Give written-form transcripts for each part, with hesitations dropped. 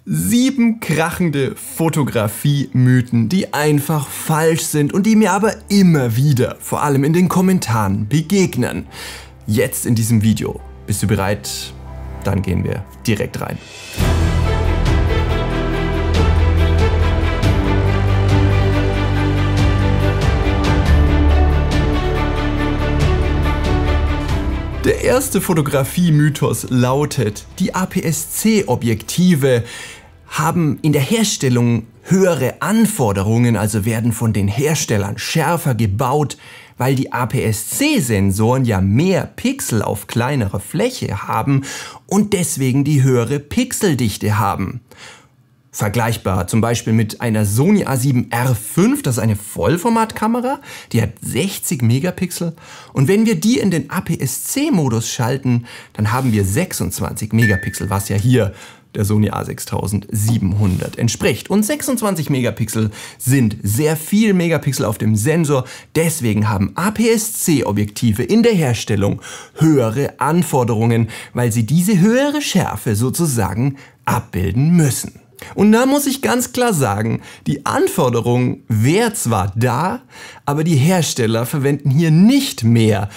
7 krachende Fotografie-Mythen, die einfach falsch sind und die mir aber immer wieder, vor allem in den Kommentaren, begegnen. Jetzt in diesem Video. Bist du bereit? Dann gehen wir direkt rein. Der erste Fotografie-Mythos lautet, die APS-C-Objektive haben in der Herstellung höhere Anforderungen, also werden von den Herstellern schärfer gebaut, weil die APS-C-Sensoren ja mehr Pixel auf kleinerer Fläche haben und deswegen die höhere Pixeldichte haben. Vergleichbar zum Beispiel mit einer Sony A7R V, das ist eine Vollformatkamera, die hat 60 Megapixel und wenn wir die in den APS-C-Modus schalten, dann haben wir 26 Megapixel, was ja hier der Sony A6700 entspricht. Und 26 Megapixel sind sehr viel Megapixel auf dem Sensor, deswegen haben APS-C-Objektive in der Herstellung höhere Anforderungen, weil sie diese höhere Schärfe sozusagen abbilden müssen. Und da muss ich ganz klar sagen, die Anforderung wäre zwar da, aber die Hersteller verwenden hier nicht mehr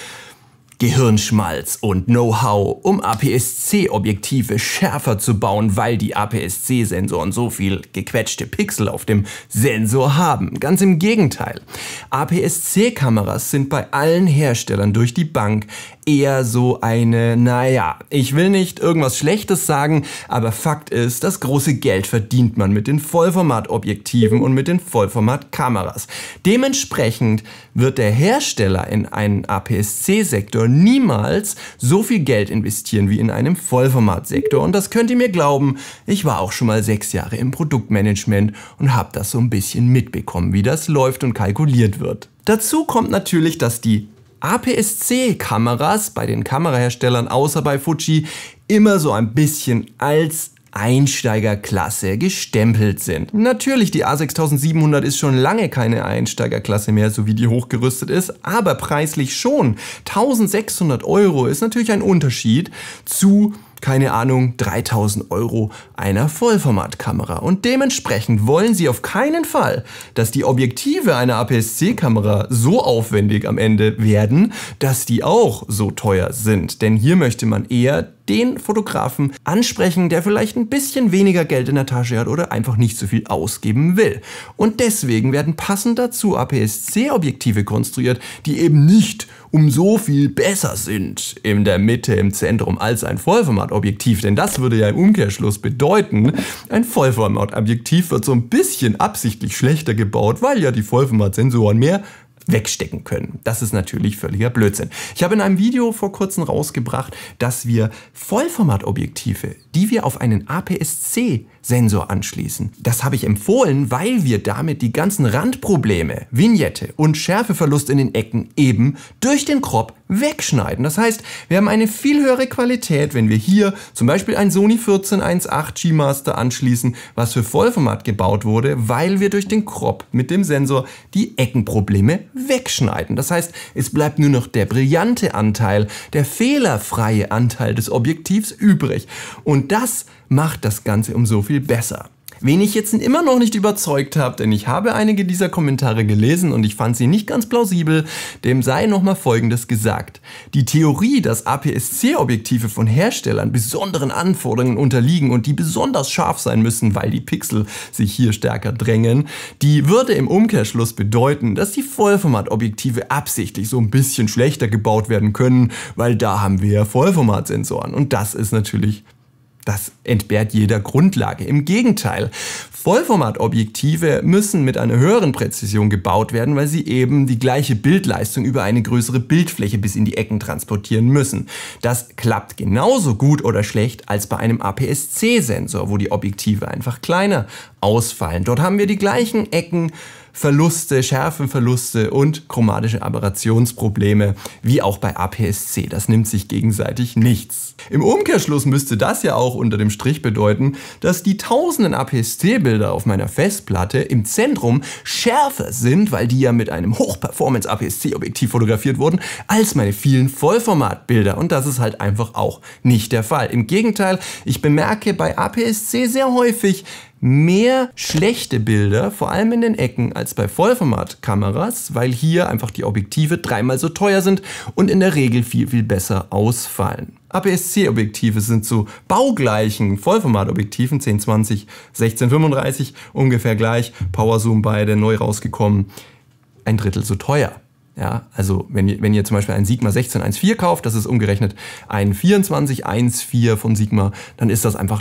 Gehirnschmalz und Know-how, um APS-C-Objektive schärfer zu bauen, weil die APS-C-Sensoren so viel gequetschte Pixel auf dem Sensor haben. Ganz im Gegenteil. APS-C-Kameras sind bei allen Herstellern durch die Bank eher so eine, naja, ich will nicht irgendwas Schlechtes sagen, aber Fakt ist, das große Geld verdient man mit den Vollformatobjektiven und mit den Vollformatkameras. Dementsprechend wird der Hersteller in einen APS-C-Sektor niemals so viel Geld investieren wie in einem Vollformatsektor. Und das könnt ihr mir glauben, ich war auch schon mal 6 Jahre im Produktmanagement und habe das so ein bisschen mitbekommen, wie das läuft und kalkuliert wird. Dazu kommt natürlich, dass die APS-C-Kameras bei den Kameraherstellern außer bei Fuji immer so ein bisschen als Einsteigerklasse gestempelt sind. Natürlich, die A6700 ist schon lange keine Einsteigerklasse mehr, so wie die hochgerüstet ist, aber preislich schon. 1600 € ist natürlich ein Unterschied zu, keine Ahnung, 3000 € einer Vollformatkamera. Und dementsprechend wollen sie auf keinen Fall, dass die Objektive einer APS-C-Kamera so aufwendig am Ende werden, dass die auch so teuer sind. Denn hier möchte man eher den Fotografen ansprechen, der vielleicht ein bisschen weniger Geld in der Tasche hat oder einfach nicht so viel ausgeben will. Und deswegen werden passend dazu APS-C-Objektive konstruiert, die eben nicht um so viel besser sind in der Mitte, im Zentrum als ein Vollformatobjektiv. Denn das würde ja im Umkehrschluss bedeuten, ein Vollformatobjektiv wird so ein bisschen absichtlich schlechter gebaut, weil ja die Vollformatsensoren mehr wegstecken können. Das ist natürlich völliger Blödsinn. Ich habe in einem Video vor kurzem rausgebracht, dass wir Vollformatobjektive, die wir auf einen APS-C-Sensor anschließen, das habe ich empfohlen, weil wir damit die ganzen Randprobleme, Vignette und Schärfeverlust in den Ecken eben durch den Crop wegschneiden. Das heißt, wir haben eine viel höhere Qualität, wenn wir hier zum Beispiel ein Sony 14-1.8 G-Master anschließen, was für Vollformat gebaut wurde, weil wir durch den Crop mit dem Sensor die Eckenprobleme wegschneiden. Das heißt, es bleibt nur noch der brillante Anteil, der fehlerfreie Anteil des Objektivs übrig. Und das macht das Ganze um so viel besser. Wen ich jetzt immer noch nicht überzeugt habe, denn ich habe einige dieser Kommentare gelesen und ich fand sie nicht ganz plausibel, dem sei nochmal Folgendes gesagt. Die Theorie, dass APS-C-Objektive von Herstellern besonderen Anforderungen unterliegen und die besonders scharf sein müssen, weil die Pixel sich hier stärker drängen, die würde im Umkehrschluss bedeuten, dass die Vollformatobjektive absichtlich so ein bisschen schlechter gebaut werden können, weil da haben wir ja Vollformatsensoren und das ist natürlich... Das entbehrt jeder Grundlage. Im Gegenteil, Vollformatobjektive müssen mit einer höheren Präzision gebaut werden, weil sie eben die gleiche Bildleistung über eine größere Bildfläche bis in die Ecken transportieren müssen. Das klappt genauso gut oder schlecht als bei einem APS-C-Sensor, wo die Objektive einfach kleiner ausfallen. Dort haben wir die gleichen Ecken, Verluste, Schärfenverluste und chromatische Aberrationsprobleme, wie auch bei APS-C. Das nimmt sich gegenseitig nichts. Im Umkehrschluss müsste das ja auch unter dem Strich bedeuten, dass die tausenden APS-C-Bilder auf meiner Festplatte im Zentrum schärfer sind, weil die ja mit einem Hochperformance APS-C-Objektiv fotografiert wurden, als meine vielen Vollformatbilder. Und das ist halt einfach auch nicht der Fall. Im Gegenteil, ich bemerke bei APS-C sehr häufig mehr schlechte Bilder, vor allem in den Ecken, als bei Vollformatkameras, weil hier einfach die Objektive dreimal so teuer sind und in der Regel viel, viel besser ausfallen. APS-C-Objektive sind zu baugleichen Vollformatobjektiven 1020, 1635 ungefähr gleich, PowerZoom beide neu rausgekommen, 1/3 so teuer. Ja, also wenn ihr zum Beispiel ein Sigma 16-1.4 kauft, das ist umgerechnet ein 24-1.4 von Sigma, dann ist das einfach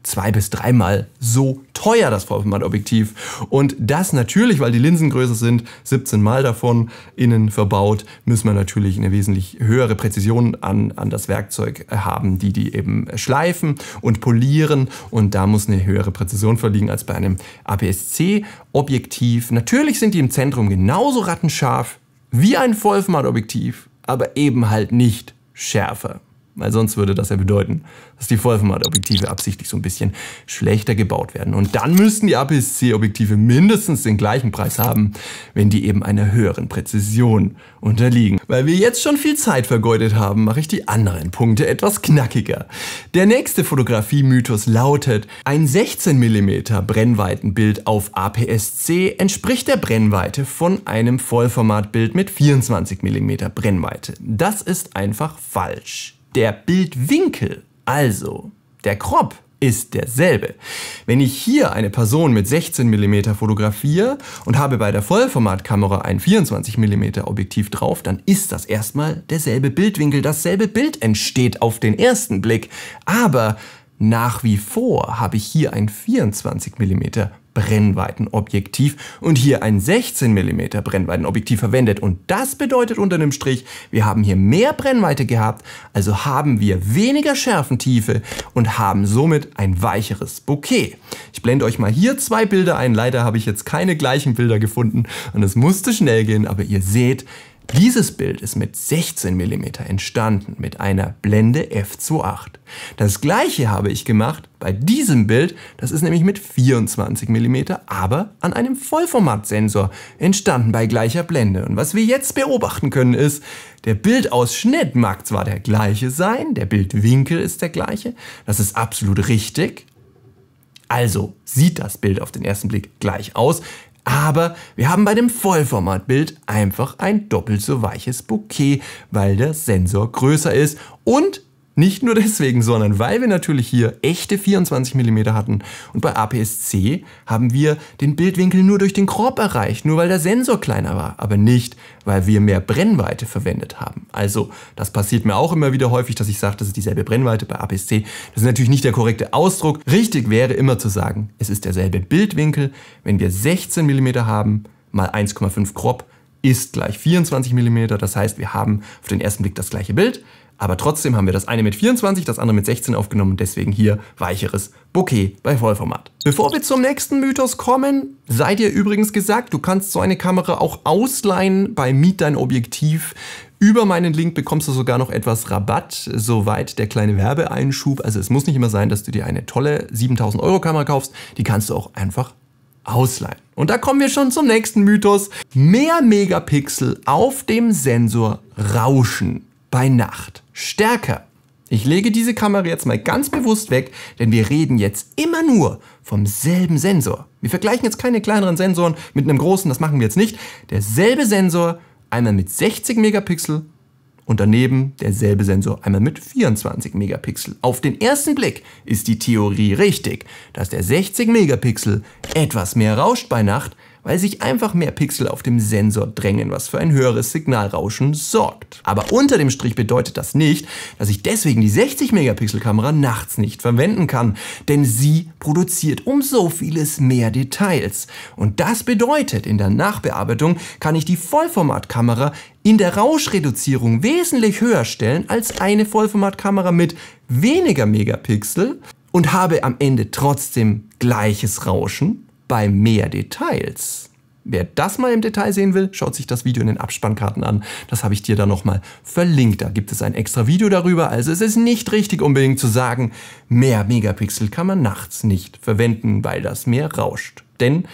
2- bis 3-mal so teuer, das Vollformatobjektiv. Und das natürlich, weil die Linsen größer sind, 17 Mal davon innen verbaut, müssen wir natürlich eine wesentlich höhere Präzision an das Werkzeug haben, die eben schleifen und polieren. Und da muss eine höhere Präzision vorliegen als bei einem APS-C-Objektiv. Natürlich sind die im Zentrum genauso rattenscharf wie ein Vollformatobjektiv, aber eben halt nicht schärfer. Weil sonst würde das ja bedeuten, dass die Vollformatobjektive absichtlich so ein bisschen schlechter gebaut werden. Und dann müssten die APS-C-Objektive mindestens den gleichen Preis haben, wenn die eben einer höheren Präzision unterliegen. Weil wir jetzt schon viel Zeit vergeudet haben, mache ich die anderen Punkte etwas knackiger. Der nächste Fotografie-Mythos lautet, ein 16 mm Brennweitenbild auf APS-C entspricht der Brennweite von einem Vollformatbild mit 24 mm Brennweite. Das ist einfach falsch. Der Bildwinkel, also der Crop, ist derselbe. Wenn ich hier eine Person mit 16 mm fotografiere und habe bei der Vollformatkamera ein 24 mm Objektiv drauf, dann ist das erstmal derselbe Bildwinkel. Dasselbe Bild entsteht auf den ersten Blick. Aber nach wie vor habe ich hier ein 24 mm Brennweitenobjektiv und hier ein 16 mm Brennweitenobjektiv verwendet. Und das bedeutet unter dem Strich, wir haben hier mehr Brennweite gehabt, also haben wir weniger Schärfentiefe und haben somit ein weicheres Bokeh. Ich blende euch mal hier 2 Bilder ein. Leider habe ich jetzt keine gleichen Bilder gefunden und es musste schnell gehen, aber ihr seht, dieses Bild ist mit 16 mm entstanden, mit einer Blende f2.8. Das gleiche habe ich gemacht bei diesem Bild, das ist nämlich mit 24 mm, aber an einem Vollformatsensor entstanden bei gleicher Blende. Und was wir jetzt beobachten können ist, der Bildausschnitt mag zwar der gleiche sein, der Bildwinkel ist der gleiche, das ist absolut richtig. Also sieht das Bild auf den ersten Blick gleich aus. Aber wir haben bei dem Vollformatbild einfach ein doppelt so weiches Bokeh, weil der Sensor größer ist und nicht nur deswegen, sondern weil wir natürlich hier echte 24 mm hatten und bei APS-C haben wir den Bildwinkel nur durch den Crop erreicht, nur weil der Sensor kleiner war, aber nicht, weil wir mehr Brennweite verwendet haben. Also das passiert mir auch immer wieder häufig, dass ich sage, das ist dieselbe Brennweite bei APS-C. Das ist natürlich nicht der korrekte Ausdruck. Richtig wäre immer zu sagen, es ist derselbe Bildwinkel, wenn wir 16 mm haben mal 1,5 Crop ist gleich 24 mm. Das heißt, wir haben auf den ersten Blick das gleiche Bild. Aber trotzdem haben wir das eine mit 24, das andere mit 16 aufgenommen und deswegen hier weicheres Bokeh bei Vollformat. Bevor wir zum nächsten Mythos kommen, sei dir übrigens gesagt, du kannst so eine Kamera auch ausleihen bei Miet dein Objektiv. Über meinen Link bekommst du sogar noch etwas Rabatt, soweit der kleine Werbeeinschub. Also es muss nicht immer sein, dass du dir eine tolle 7.000 € Kamera kaufst, die kannst du auch einfach ausleihen. Und da kommen wir schon zum nächsten Mythos. Mehr Megapixel auf dem Sensor rauschen bei Nacht stärker. Ich lege diese Kamera jetzt mal ganz bewusst weg, denn wir reden jetzt immer nur vom selben Sensor. Wir vergleichen jetzt keine kleineren Sensoren mit einem großen, das machen wir jetzt nicht. Derselbe Sensor, einmal mit 60 Megapixel und daneben derselbe Sensor, einmal mit 24 Megapixel. Auf den ersten Blick ist die Theorie richtig, dass der 60 Megapixel etwas mehr rauscht bei Nacht, weil sich einfach mehr Pixel auf dem Sensor drängen, was für ein höheres Signalrauschen sorgt. Aber unter dem Strich bedeutet das nicht, dass ich deswegen die 60 Megapixel Kamera nachts nicht verwenden kann, denn sie produziert um so vieles mehr Details. Und das bedeutet, in der Nachbearbeitung kann ich die Vollformatkamera in der Rauschreduzierung wesentlich höher stellen als eine Vollformatkamera mit weniger Megapixel und habe am Ende trotzdem gleiches Rauschen bei mehr Details. Wer das mal im Detail sehen will, schaut sich das Video in den Abspannkarten an. Das habe ich dir da nochmal verlinkt. Da gibt es ein extra Video darüber. Also es ist nicht richtig unbedingt zu sagen, mehr Megapixel kann man nachts nicht verwenden, weil das mehr rauscht. Denn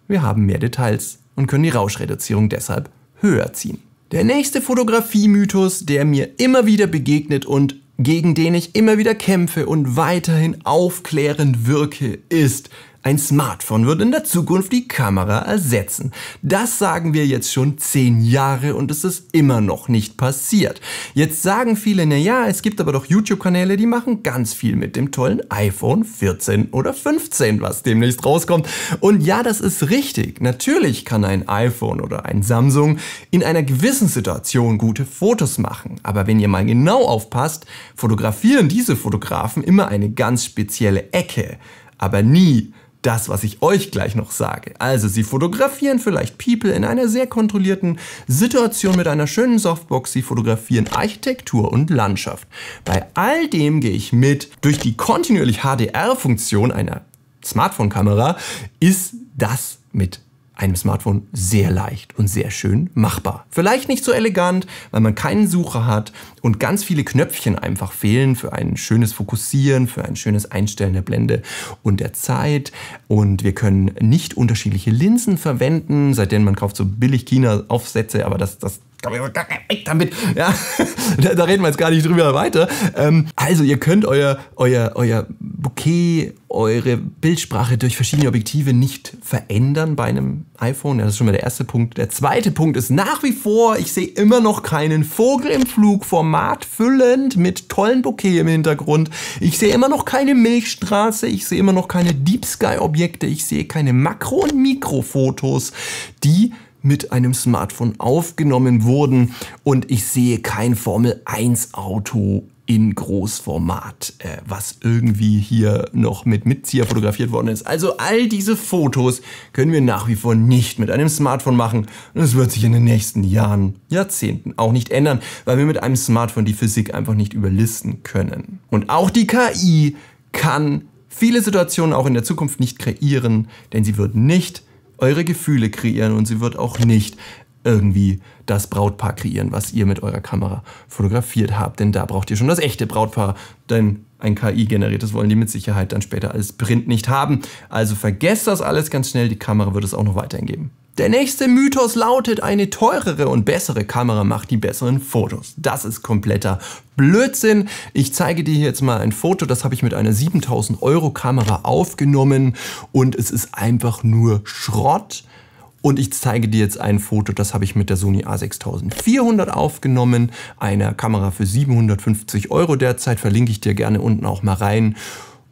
wir haben mehr Details und können die Rauschreduzierung deshalb höher ziehen. Der nächste Fotografie-Mythos, der mir immer wieder begegnet und gegen den ich immer wieder kämpfe und weiterhin aufklärend wirke, ist: Ein Smartphone wird in der Zukunft die Kamera ersetzen. Das sagen wir jetzt schon 10 Jahre und es ist immer noch nicht passiert. Jetzt sagen viele, naja, es gibt aber doch YouTube-Kanäle, die machen ganz viel mit dem tollen iPhone 14 oder 15, was demnächst rauskommt. Und ja, das ist richtig. Natürlich kann ein iPhone oder ein Samsung in einer gewissen Situation gute Fotos machen. Aber wenn ihr mal genau aufpasst, fotografieren diese Fotografen immer eine ganz spezielle Ecke. Aber nie das, was ich euch gleich noch sage. Also sie fotografieren vielleicht People in einer sehr kontrollierten Situation mit einer schönen Softbox. Sie fotografieren Architektur und Landschaft. Bei all dem gehe ich mit. Durch die kontinuierlich HDR-Funktion einer Smartphone-Kamera ist das mit einem Smartphone sehr leicht und sehr schön machbar. Vielleicht nicht so elegant, weil man keinen Sucher hat und ganz viele Knöpfchen einfach fehlen für ein schönes Fokussieren, für ein schönes Einstellen der Blende und der Zeit. Und wir können nicht unterschiedliche Linsen verwenden, seitdem man kauft so billig China-Aufsätze, aber das kann man gar nicht weg damit. Ja, da reden wir jetzt gar nicht drüber weiter. Also ihr könnt euer Bokeh, eure Bildsprache durch verschiedene Objektive nicht verändern bei einem iPhone. Ja, das ist schon mal der erste Punkt. Der zweite Punkt ist nach wie vor, ich sehe immer noch keinen Vogel im Flug, formatfüllend mit tollen Bokeh im Hintergrund. Ich sehe immer noch keine Milchstraße, ich sehe immer noch keine Deep Sky Objekte, ich sehe keine Makro- und Mikrofotos, die mit einem Smartphone aufgenommen wurden, und ich sehe kein Formel-1-Auto in Großformat, was irgendwie hier noch mit Mitzieher fotografiert worden ist. Also all diese Fotos können wir nach wie vor nicht mit einem Smartphone machen, und es wird sich in den nächsten Jahren, Jahrzehnten auch nicht ändern, weil wir mit einem Smartphone die Physik einfach nicht überlisten können. Und auch die KI kann viele Situationen auch in der Zukunft nicht kreieren, denn sie wird nicht eure Gefühle kreieren und sie wird auch nicht irgendwie das Brautpaar kreieren, was ihr mit eurer Kamera fotografiert habt. Denn da braucht ihr schon das echte Brautpaar, denn ein KI-generiertes wollen die mit Sicherheit dann später als Print nicht haben. Also vergesst das alles ganz schnell, die Kamera wird es auch noch weiterhin geben. Der nächste Mythos lautet, eine teurere und bessere Kamera macht die besseren Fotos. Das ist kompletter Blödsinn. Ich zeige dir jetzt mal ein Foto, das habe ich mit einer 7.000 € Kamera aufgenommen und es ist einfach nur Schrott. Und ich zeige dir jetzt ein Foto, das habe ich mit der Sony A6400 aufgenommen, einer Kamera für 750 € derzeit, verlinke ich dir gerne unten auch mal rein.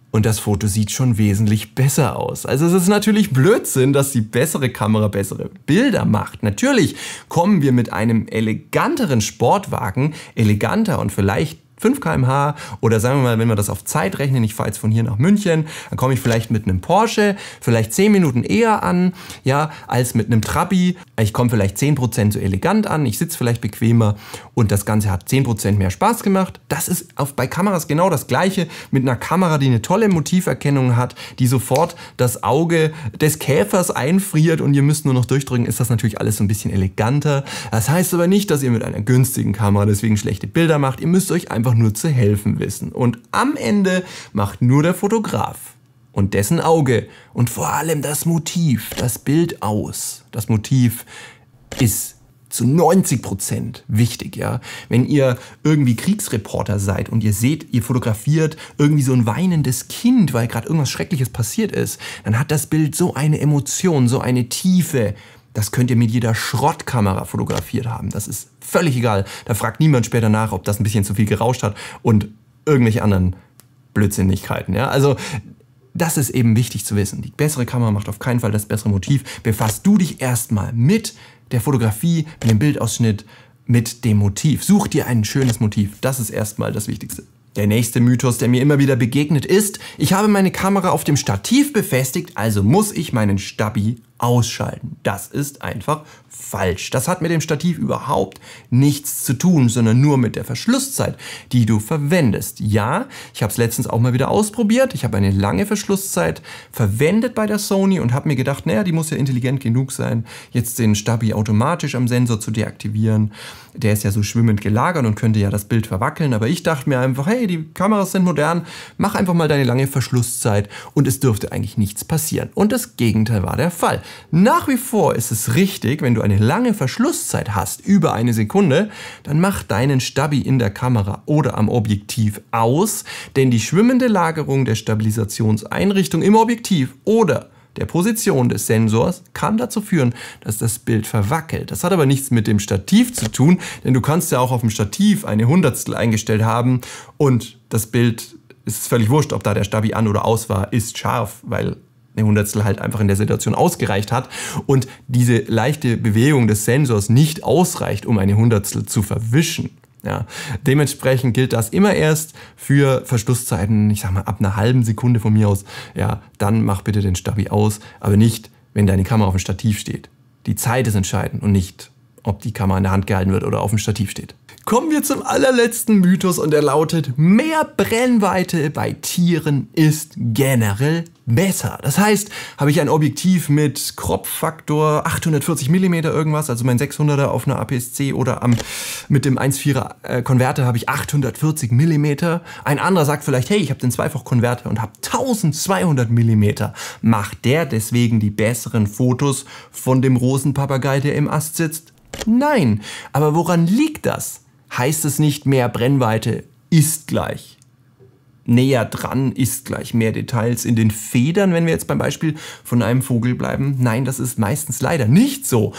Und das Foto sieht schon wesentlich besser aus. Also es ist natürlich Blödsinn, dass die bessere Kamera bessere Bilder macht. Natürlich kommen wir mit einem eleganteren Sportwagen, eleganter und vielleicht 5 km/h oder sagen wir mal, wenn wir das auf Zeit rechnen, ich fahre jetzt von hier nach München, dann komme ich vielleicht mit einem Porsche vielleicht 10 Minuten eher an, ja, als mit einem Trabi. Ich komme vielleicht 10% so elegant an, ich sitze vielleicht bequemer und das Ganze hat 10% mehr Spaß gemacht. Das ist bei Kameras genau das Gleiche, mit einer Kamera, die eine tolle Motiverkennung hat, die sofort das Auge des Käfers einfriert und ihr müsst nur noch durchdrücken, ist das natürlich alles so ein bisschen eleganter. Das heißt aber nicht, dass ihr mit einer günstigen Kamera deswegen schlechte Bilder macht. Ihr müsst euch einfach nur zu helfen wissen. Und am Ende macht nur der Fotograf und dessen Auge und vor allem das Motiv, das Bild aus. Das Motiv ist zu 90% wichtig, ja. Wenn ihr irgendwie Kriegsreporter seid und ihr seht, ihr fotografiert irgendwie so ein weinendes Kind, weil gerade irgendwas Schreckliches passiert ist, dann hat das Bild so eine Emotion, so eine Tiefe. Das könnt ihr mit jeder Schrottkamera fotografiert haben. Das ist völlig egal. Da fragt niemand später nach, ob das ein bisschen zu viel gerauscht hat und irgendwelche anderen Blödsinnigkeiten. Ja? Also das ist eben wichtig zu wissen. Die bessere Kamera macht auf keinen Fall das bessere Motiv. Befasst du dich erstmal mit der Fotografie, mit dem Bildausschnitt, mit dem Motiv. Such dir ein schönes Motiv. Das ist erstmal das Wichtigste. Der nächste Mythos, der mir immer wieder begegnet ist, ich habe meine Kamera auf dem Stativ befestigt, also muss ich meinen Stabi ausschalten. Das ist einfach falsch. Das hat mit dem Stativ überhaupt nichts zu tun, sondern nur mit der Verschlusszeit, die du verwendest. Ja, ich habe es letztens auch mal wieder ausprobiert. Ich habe eine lange Verschlusszeit verwendet bei der Sony und habe mir gedacht, naja, die muss ja intelligent genug sein, jetzt den Stabi automatisch am Sensor zu deaktivieren. Der ist ja so schwimmend gelagert und könnte ja das Bild verwackeln. Aber ich dachte mir einfach, hey, die Kameras sind modern, mach einfach mal deine lange Verschlusszeit und es dürfte eigentlich nichts passieren. Und das Gegenteil war der Fall. Nach wie vor ist es richtig, wenn du eine lange Verschlusszeit hast, über 1 Sekunde, dann mach deinen Stabi in der Kamera oder am Objektiv aus, denn die schwimmende Lagerung der Stabilisationseinrichtung im Objektiv oder der Position des Sensors kann dazu führen, dass das Bild verwackelt. Das hat aber nichts mit dem Stativ zu tun, denn du kannst ja auch auf dem Stativ eine Hundertstel eingestellt haben und das Bild ist völlig wurscht, ob da der Stabi an oder aus war, ist scharf, weil eine Hundertstel halt einfach in der Situation ausgereicht hat und diese leichte Bewegung des Sensors nicht ausreicht, um eine Hundertstel zu verwischen. Ja, dementsprechend gilt das immer erst für Verschlusszeiten, ich sag mal ab einer halben Sekunde von mir aus, ja, dann mach bitte den Stabi aus, aber nicht, wenn deine Kamera auf dem Stativ steht. Die Zeit ist entscheidend und nicht, ob die Kamera in der Hand gehalten wird oder auf dem Stativ steht. Kommen wir zum allerletzten Mythos und der lautet, mehr Brennweite bei Tieren ist generell besser. Das heißt, habe ich ein Objektiv mit Crop-Faktor 840 mm irgendwas, also mein 600er auf einer APS-C oder mit dem 1.4er Konverter habe ich 840 mm. Ein anderer sagt vielleicht, hey, ich habe den Zweifach-Konverter und habe 1200 mm. Macht der deswegen die besseren Fotos von dem Rosenpapagei, der im Ast sitzt? Nein. Aber woran liegt das? Heißt es nicht, mehr Brennweite ist gleich näher dran, ist gleich mehr Details in den Federn, wenn wir jetzt beim Beispiel von einem Vogel bleiben? Nein, das ist meistens leider nicht so.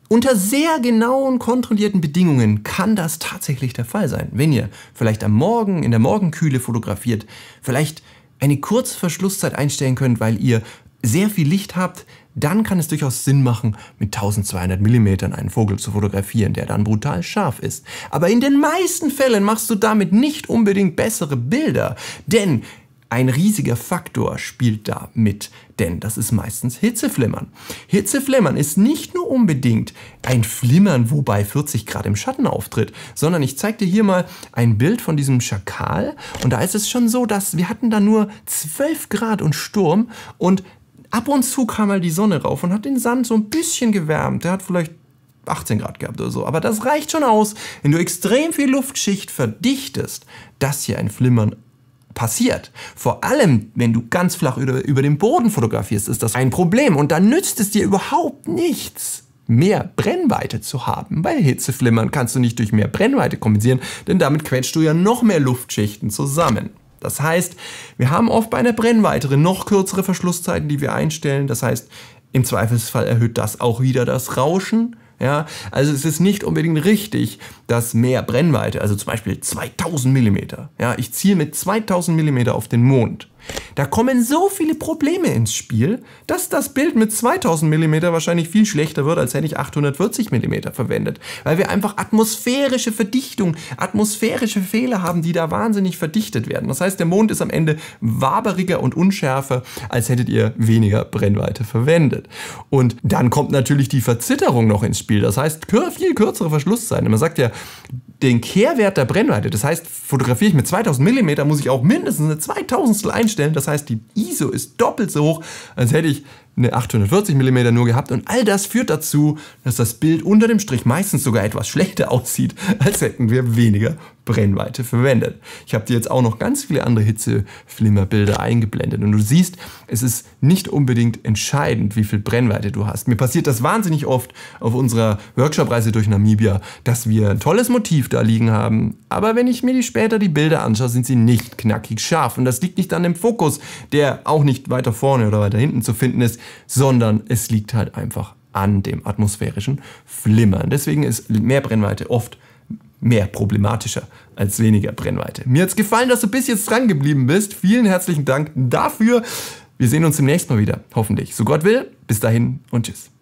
Unter sehr genauen, kontrollierten Bedingungen kann das tatsächlich der Fall sein. Wenn ihr vielleicht am Morgen in der Morgenkühle fotografiert, vielleicht eine kurze Verschlusszeit einstellen könnt, weil ihr sehr viel Licht habt, dann kann es durchaus Sinn machen, mit 1200 mm einen Vogel zu fotografieren, der dann brutal scharf ist. Aber in den meisten Fällen machst du damit nicht unbedingt bessere Bilder, denn ein riesiger Faktor spielt da mit, denn das ist meistens Hitzeflimmern. Hitzeflimmern ist nicht nur unbedingt ein Flimmern, wo bei 40 Grad im Schatten auftritt, sondern ich zeige dir hier mal ein Bild von diesem Schakal und da ist es schon so, dass wir hatten da nur 12 Grad und Sturm und ab und zu kam mal die Sonne rauf und hat den Sand so ein bisschen gewärmt. Der hat vielleicht 18 Grad gehabt oder so. Aber das reicht schon aus, wenn du extrem viel Luftschicht verdichtest, dass hier ein Flimmern passiert. Vor allem, wenn du ganz flach über den Boden fotografierst, ist das ein Problem. Und dann nützt es dir überhaupt nichts, mehr Brennweite zu haben. Weil Hitzeflimmern kannst du nicht durch mehr Brennweite kompensieren, denn damit quetscht du ja noch mehr Luftschichten zusammen. Das heißt, wir haben oft bei einer Brennweite noch kürzere Verschlusszeiten, die wir einstellen. Das heißt, im Zweifelsfall erhöht das auch wieder das Rauschen. Ja, also es ist nicht unbedingt richtig, dass mehr Brennweite, also zum Beispiel 2000 mm, ja, ich ziele mit 2000 mm auf den Mond. Da kommen so viele Probleme ins Spiel, dass das Bild mit 2000 mm wahrscheinlich viel schlechter wird, als hätte ich 840 mm verwendet. Weil wir einfach atmosphärische Verdichtung, atmosphärische Fehler haben, die da wahnsinnig verdichtet werden. Das heißt, der Mond ist am Ende waberiger und unschärfer, als hättet ihr weniger Brennweite verwendet. Und dann kommt natürlich die Verzitterung noch ins Spiel. Das heißt, viel kürzere Verschlusszeiten. Man sagt ja, den Kehrwert der Brennweite, das heißt, fotografiere ich mit 2000 mm, muss ich auch mindestens eine 2000stel einstellen. Das heißt, die ISO ist doppelt so hoch, als hätte ich eine 840 mm nur gehabt. Und all das führt dazu, dass das Bild unter dem Strich meistens sogar etwas schlechter aussieht, als hätten wir weniger Brennweite verwendet. Ich habe dir jetzt auch noch ganz viele andere Hitzeflimmerbilder eingeblendet. Und du siehst, es ist nicht unbedingt entscheidend, wie viel Brennweite du hast. Mir passiert das wahnsinnig oft auf unserer Workshop-Reise durch Namibia, dass wir ein tolles Motiv da liegen haben. Aber wenn ich mir später die Bilder anschaue, sind sie nicht knackig scharf. Und das liegt nicht an dem Fokus, der auch nicht weiter vorne oder weiter hinten zu finden ist, sondern es liegt halt einfach an dem atmosphärischen Flimmern. Deswegen ist mehr Brennweite oft mehr problematischer als weniger Brennweite. Mir hat es gefallen, dass du bis jetzt dran geblieben bist. Vielen herzlichen Dank dafür. Wir sehen uns demnächst mal wieder, hoffentlich. So Gott will, bis dahin und tschüss.